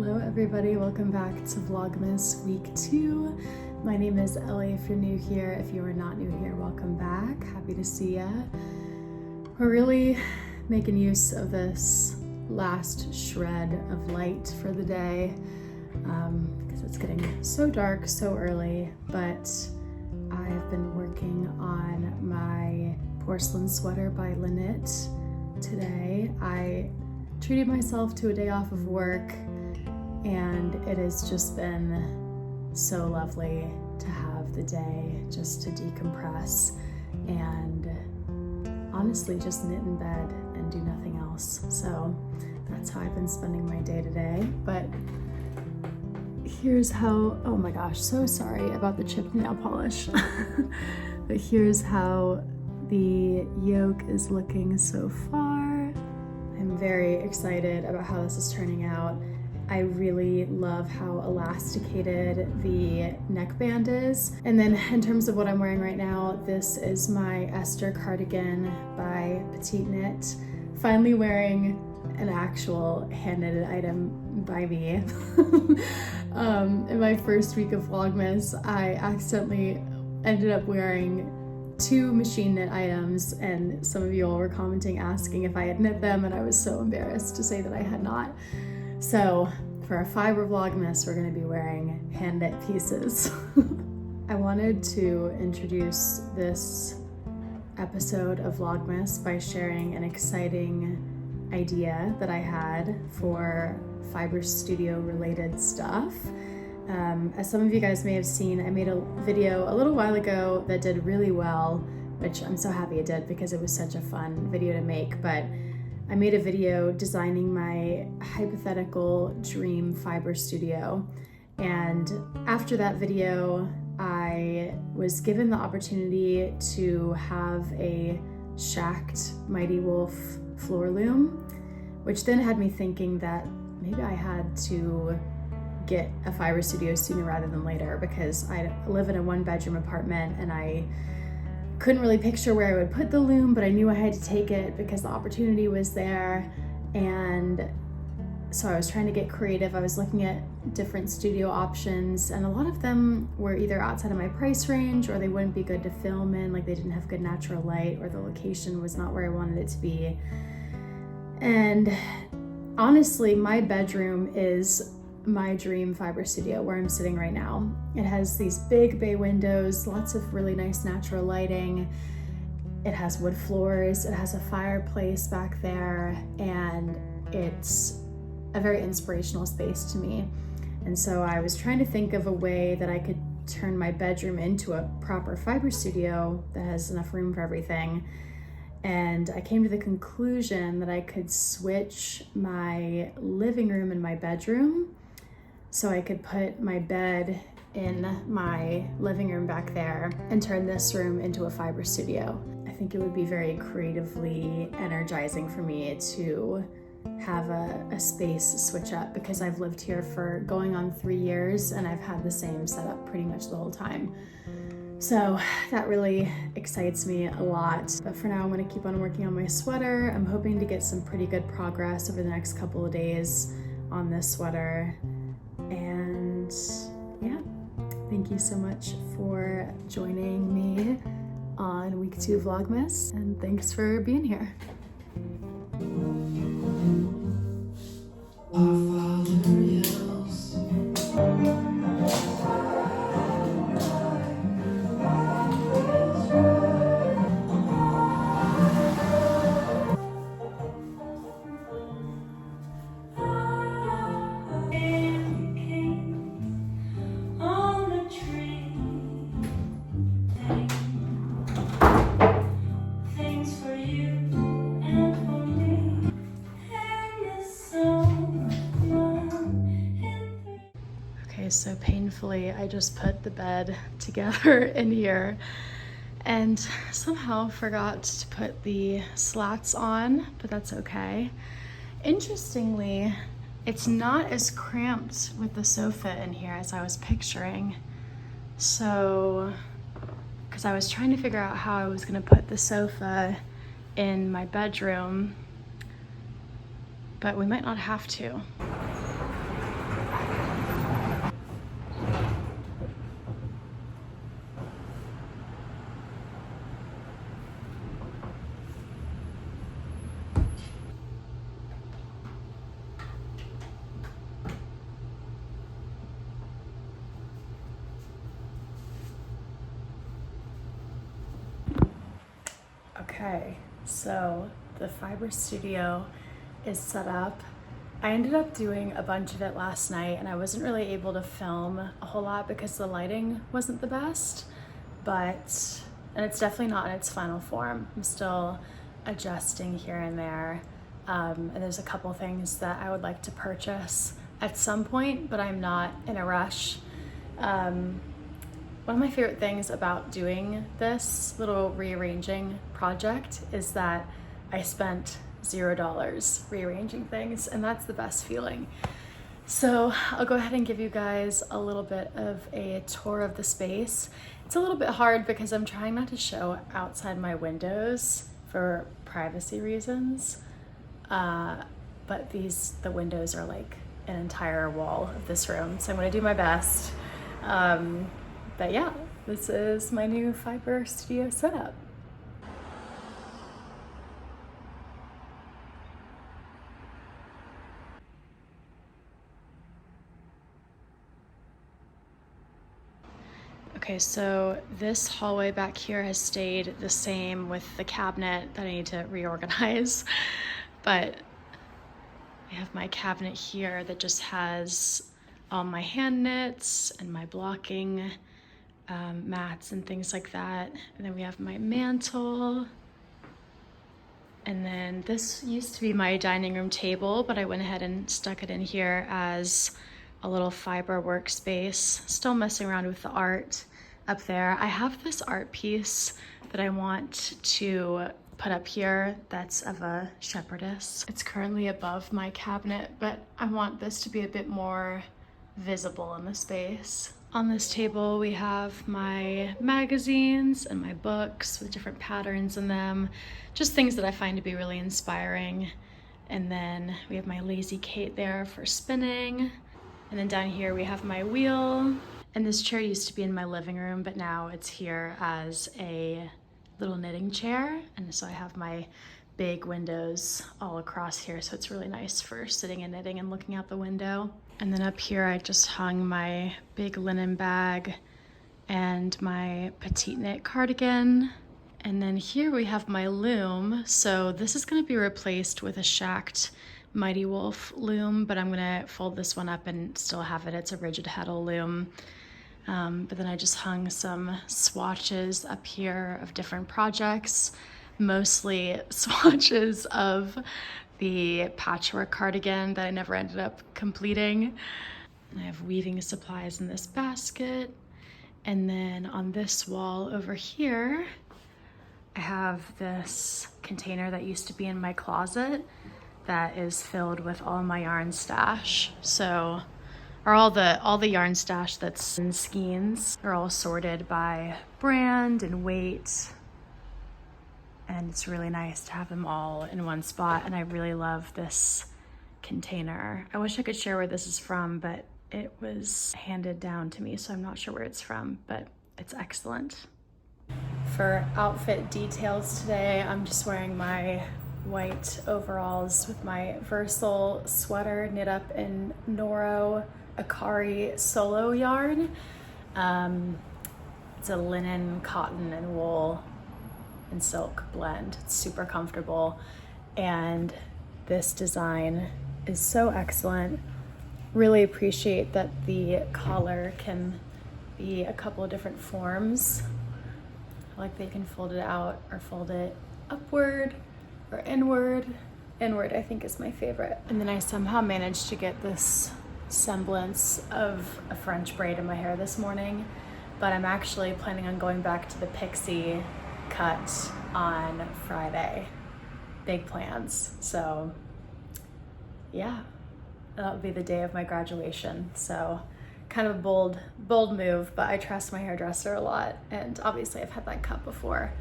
Hello everybody, welcome back to Vlogmas week 2. My name is Ellie if you're new here. If you are not new here, welcome back. Happy to see ya. We're really making use of this last shred of light for the day because it's getting so dark so early, but I have been working on my porcelain sweater by Lynette today. I treated myself to a day off of work and it has just been so lovely to have the day just to decompress and honestly just knit in bed and do nothing else. So that's how I've been spending my day today. But here's how, oh my gosh, so sorry about the chipped nail polish. But here's how the yoke is looking so far. I'm very excited about how this is turning out. I really love how elasticated the neckband is. And then in terms of what I'm wearing right now, this is my Esther cardigan by Petite Knit. Finally wearing an actual hand-knitted item by me. In my first week of Vlogmas, I accidentally ended up wearing 2 machine knit items, and some of you all were commenting asking if I had knit them, and I was so embarrassed to say that I had not. So for our fiber Vlogmas, we're going to be wearing hand knit pieces. I wanted to introduce this episode of Vlogmas by sharing an exciting idea that I had for fiber studio related stuff. As some of you guys may have seen, I made a video a little while ago that did really well, which I'm so happy it did because it was such a fun video to make. But I made a video designing my hypothetical dream fiber studio. And after that video, I was given the opportunity to have a shacked Mighty Wolf floor loom, which then had me thinking that maybe I had to get a fiber studio sooner rather than later, because I live in a 1-bedroom apartment and I couldn't really picture where I would put the loom, but I knew I had to take it because the opportunity was there. And so I was trying to get creative. I was looking at different studio options, and a lot of them were either outside of my price range or they wouldn't be good to film in, like they didn't have good natural light or the location was not where I wanted it to be. And honestly, my bedroom is my dream fiber studio where I'm sitting right now. It has these big bay windows, lots of really nice natural lighting. It has wood floors, it has a fireplace back there, and it's a very inspirational space to me. And so I was trying to think of a way that I could turn my bedroom into a proper fiber studio that has enough room for everything. And I came to the conclusion that I could switch my living room and my bedroom, so I could put my bed in my living room back there and turn this room into a fiber studio. I think it would be very creatively energizing for me to have a space switch up, because I've lived here for going on 3 years and I've had the same setup pretty much the whole time. So that really excites me a lot. But for now, I'm gonna keep on working on my sweater. I'm hoping to get some pretty good progress over the next couple of days on this sweater. And yeah, thank you so much for joining me on week 2 Vlogmas, and thanks for being here. So painfully, I just put the bed together in here and somehow forgot to put the slats on, but that's okay. Interestingly, it's not as cramped with the sofa in here as I was picturing. So, because I was trying to figure out how I was gonna put the sofa in my bedroom, but we might not have to. Okay, so the fiber studio is set up. I ended up doing a bunch of it last night and I wasn't really able to film a whole lot because the lighting wasn't the best, and it's definitely not in its final form. I'm still adjusting here and there. And there's a couple things that I would like to purchase at some point, but I'm not in a rush. One of my favorite things about doing this little rearranging project is that I spent $0 rearranging things, and that's the best feeling. So I'll go ahead and give you guys a little bit of a tour of the space. It's a little bit hard because I'm trying not to show outside my windows for privacy reasons, but the windows are like an entire wall of this room, so I'm gonna do my best. But yeah, this is my new fiber studio setup. Okay, so this hallway back here has stayed the same with the cabinet that I need to reorganize, but I have my cabinet here that just has all my hand knits and my blocking mats and things like that. And then we have my mantle. And then this used to be my dining room table, but I went ahead and stuck it in here as a little fiber workspace. Still messing around with the art up there. I have this art piece that I want to put up here that's of a shepherdess. It's currently above my cabinet, but I want this to be a bit more visible in the space. On this table we have my magazines and my books with different patterns in them, just things that I find to be really inspiring. And then we have my Lazy Kate there for spinning. And then down here we have my wheel. And this chair used to be in my living room, but now it's here as a little knitting chair. And so I have my big windows all across here, so it's really nice for sitting and knitting and looking out the window. And then up here I just hung my big linen bag and my petite knit cardigan. And then here we have my loom. So this is going to be replaced with a shacked Mighty Wolf loom, but I'm going to fold this one up and still have it. It's a rigid heddle loom. But then I just hung some swatches up here of different projects, mostly swatches of the patchwork cardigan that I never ended up completing. And I have weaving supplies in this basket. And then on this wall over here, I have this container that used to be in my closet that is filled with all my yarn stash. So, or all the yarn stash that's in skeins are all sorted by brand and weight. And it's really nice to have them all in one spot. And I really love this container. I wish I could share where this is from, but it was handed down to me, so I'm not sure where it's from, but it's excellent. For outfit details today, I'm just wearing my white overalls with my Versal sweater knit up in Noro Akari solo yarn. It's a linen, cotton, and wool and silk blend. It's super comfortable, and this design is so excellent. Really appreciate that the collar can be a couple of different forms. I like that you can fold it out or fold it upward or inward. Inward, I think, is my favorite. And then I somehow managed to get this semblance of a French braid in my hair this morning, but I'm actually planning on going back to the pixie cut on Friday. Big plans. So yeah, that'll be the day of my graduation. So kind of a bold move, but I trust my hairdresser a lot, and obviously I've had that cut before.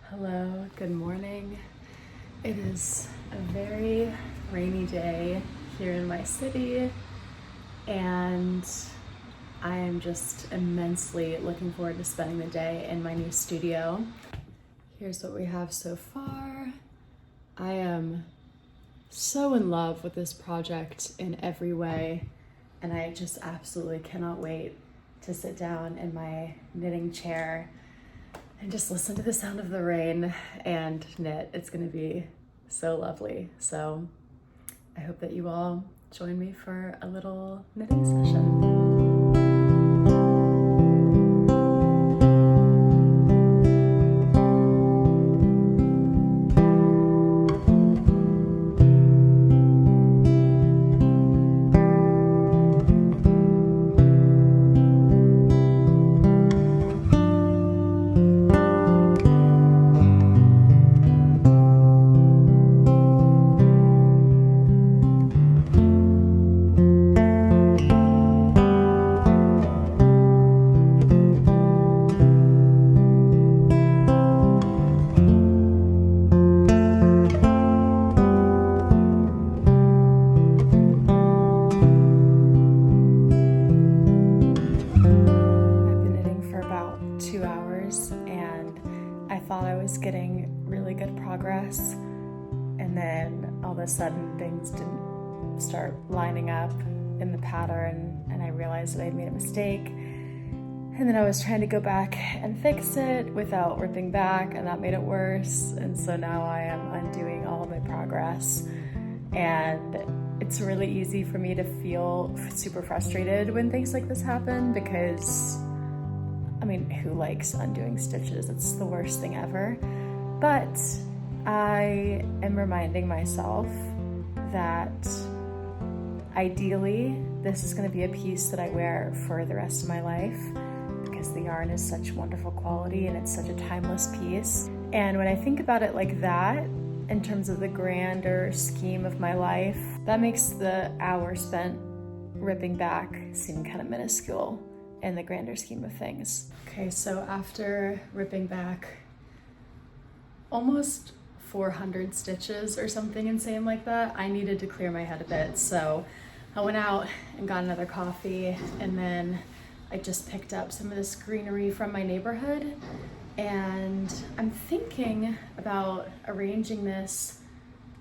Hello, good morning. It is a very rainy day here in my city, and I am just immensely looking forward to spending the day in my new studio. Here's what we have so far. I am so in love with this project in every way, and I just absolutely cannot wait to sit down in my knitting chair and just listen to the sound of the rain and knit. It's gonna be so lovely. So I hope that you all join me for a little knitting session. Getting really good progress, and then all of a sudden things didn't start lining up in the pattern, and I realized that I'd made a mistake, and then I was trying to go back and fix it without ripping back, and that made it worse. And so now I am undoing all of my progress, and it's really easy for me to feel super frustrated when things like this happen, because I mean, who likes undoing stitches? It's the worst thing ever. But I am reminding myself that ideally, this is going to be a piece that I wear for the rest of my life, because the yarn is such wonderful quality and it's such a timeless piece. And when I think about it like that, in terms of the grander scheme of my life, that makes the hour spent ripping back seem kind of minuscule in the grander scheme of things. Okay, so after ripping back almost 400 stitches or something insane like that, I needed to clear my head a bit. So I went out and got another coffee, and then I just picked up some of this greenery from my neighborhood, and I'm thinking about arranging this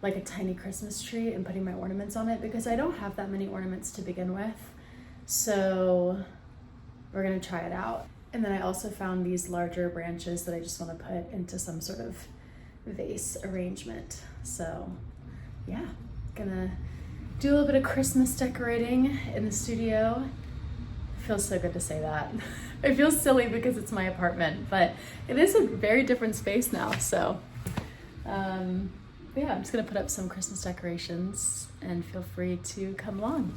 like a tiny Christmas tree and putting my ornaments on it, because I don't have that many ornaments to begin with. So we're gonna try it out. And then I also found these larger branches that I just wanna put into some sort of vase arrangement. So yeah, gonna do a little bit of Christmas decorating in the studio. It feels so good to say that. I feel silly because it's my apartment, but it is a very different space now. So yeah, I'm just gonna put up some Christmas decorations, and feel free to come along.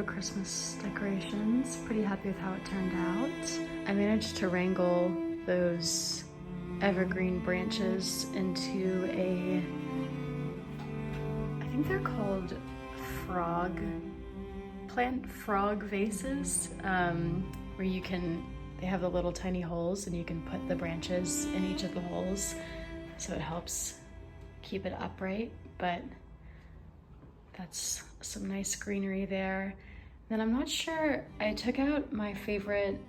Christmas decorations. Pretty happy with how it turned out. I managed to wrangle those evergreen branches into I think they're called frog vases, where they have the little tiny holes and you can put the branches in each of the holes, so it helps keep it upright. But that's some nice greenery there. Then I'm not sure, I took out my favorite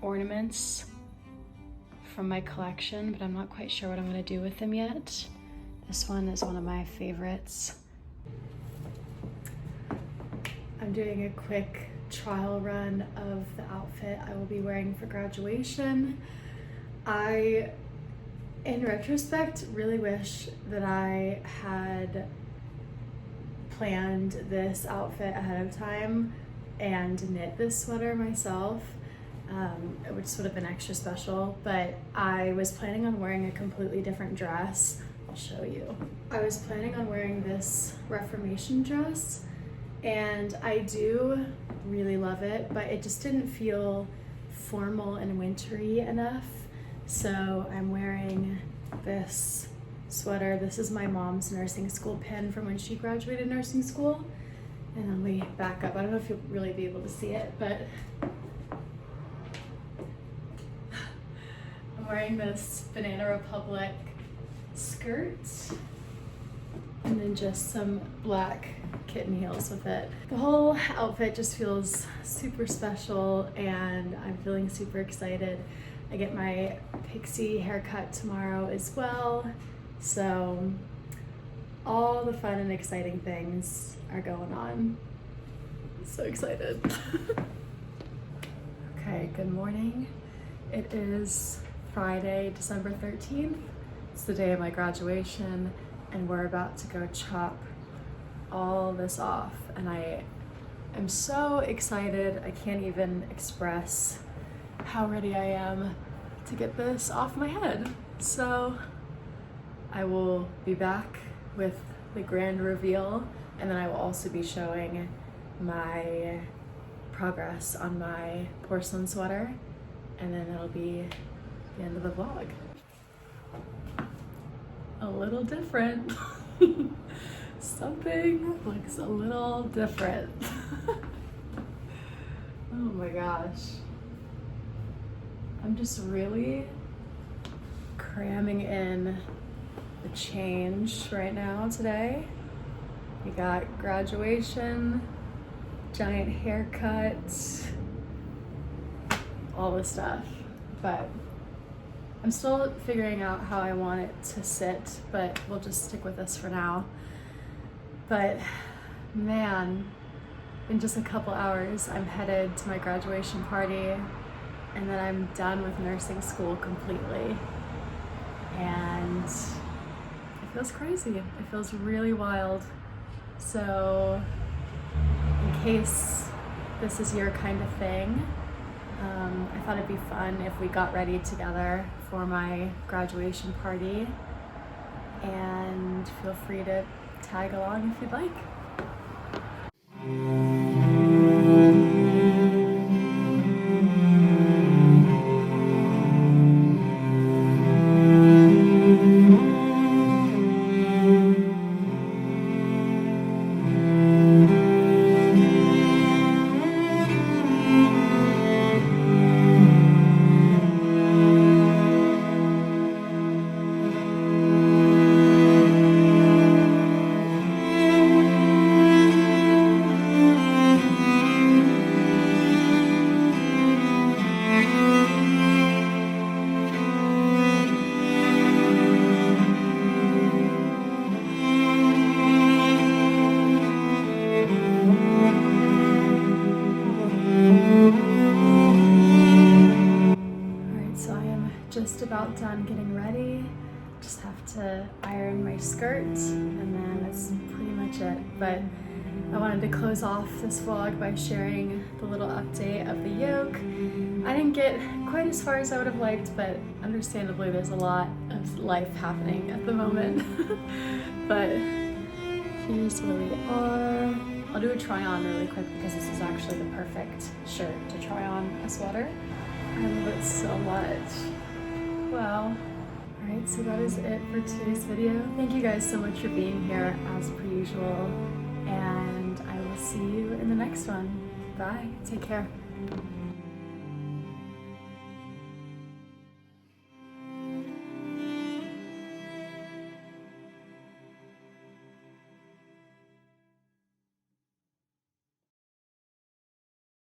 ornaments from my collection, but I'm not quite sure what I'm gonna do with them yet. This one is one of my favorites. I'm doing a quick trial run of the outfit I will be wearing for graduation. I, in retrospect, really wish that I had planned this outfit ahead of time and knit this sweater myself. Which would have been extra special, but I was planning on wearing a completely different dress. I'll show you. I was planning on wearing this Reformation dress, and I do really love it, but it just didn't feel formal and wintry enough. So I'm wearing this sweater. This is my mom's nursing school pin from when she graduated nursing school. And then we back up. I don't know if you'll really be able to see it, but I'm wearing this Banana Republic skirt and then just some black kitten heels with it. The whole outfit just feels super special and I'm feeling super excited. I get my pixie haircut tomorrow as well. So all the fun and exciting things are going on. So excited. Okay, good morning. It is Friday, December 13th. It's the day of my graduation and we're about to go chop all this off. And I am so excited. I can't even express how ready I am to get this off my head. So I will be back with the grand reveal, and then I will also be showing my progress on my porcelain sweater, and then it'll be the end of the vlog. A little different. Something looks a little different. Oh my gosh. I'm just really cramming in the change right now today. We got graduation, giant haircut, all the stuff. But I'm still figuring out how I want it to sit, but we'll just stick with this for now. But man, in just a couple hours, I'm headed to my graduation party, and then I'm done with nursing school completely. And it feels crazy. It feels really wild. So in case this is your kind of thing, I thought it'd be fun if we got ready together for my graduation party, and feel free to tag along if you'd like. Just about done getting ready. Just have to iron my skirt and then that's pretty much it. But I wanted to close off this vlog by sharing the little update of the yoke. I didn't get quite as far as I would have liked, but understandably there's a lot of life happening at the moment. But here's where we are. I'll do a try on really quick because this is actually the perfect shirt to try on a sweater. I love it so much. Well, alright, so that is it for today's video. Thank you guys so much for being here as per usual, and I will see you in the next one. Bye, take care.